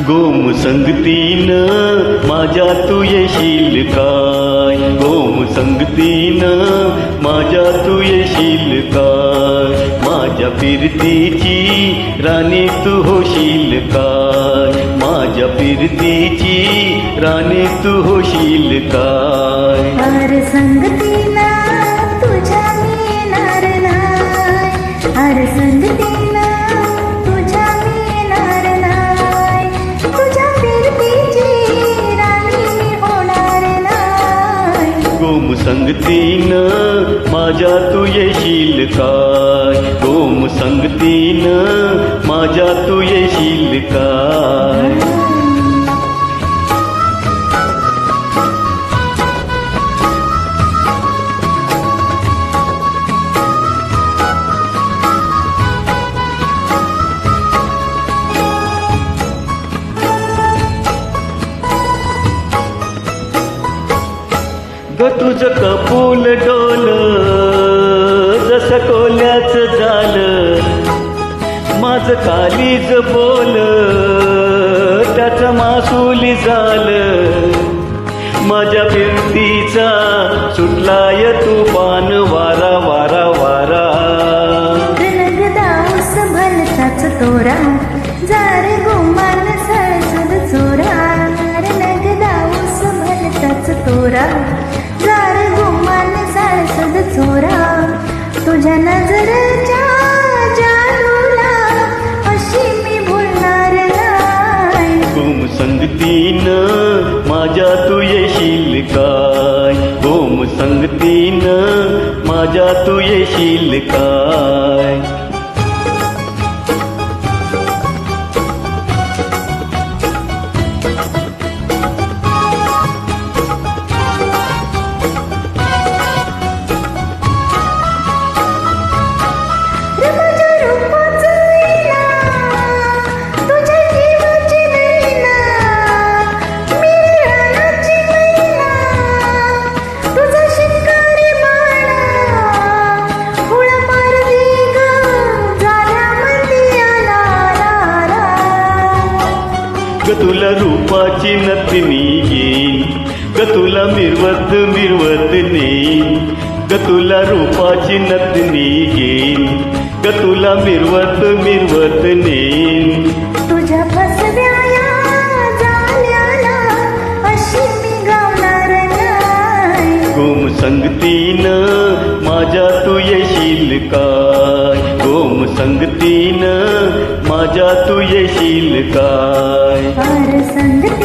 गोम संगतीन माझ्या तू येशील काय, गोम संगतीन माझ्या तू येशील काय, माझ्या फिरतीची राणी तू होशील काय, माझ्या फिरतीची राणी तू होशील काय. हर संगतीला तुझ्या मी येणार नाही, हर संगतीला तुझ्या मी येणार नाही, तुझ्या फिरतीची राणी मी होणार नाही. गोम संगतीन माझ्या तू येशील काय, गोम संगतीन माझ्या तू येशील काय. ग तुझं कपूल डोल जसं कोल्याच झालं, माझं कालीज बोल त्याचं मासुली झालं, माझ्या फिरतीचा सुटलाय तुफान वारा वारा वारा. दाऊस भलताच तोरा जार गुमान सरसद चोरा, नग दाऊस भलताच तोरा जार गुमान सरसद चोरा, तुझ्या नजरच्या जादूला अशी मी भुलणार नाही. गोम संगतीन माझ्या तू येशील काय, गोम संगतीन माझ्या तू येशील काय. ग तुला रूपाची नथनी येईन, ग तुला मिरवत मिरवत नेईन, ग तुला रूपाची नथनी येईन, ग तुला मिरवत मिरवत नेईन. तुझ्या फसव्या जाल्याला अशी मी गावणार नाही. गोम संगतीन माझ्या तू येशील काय, गोम संगतीन माझ्या तू येशील काय. हर संगतीला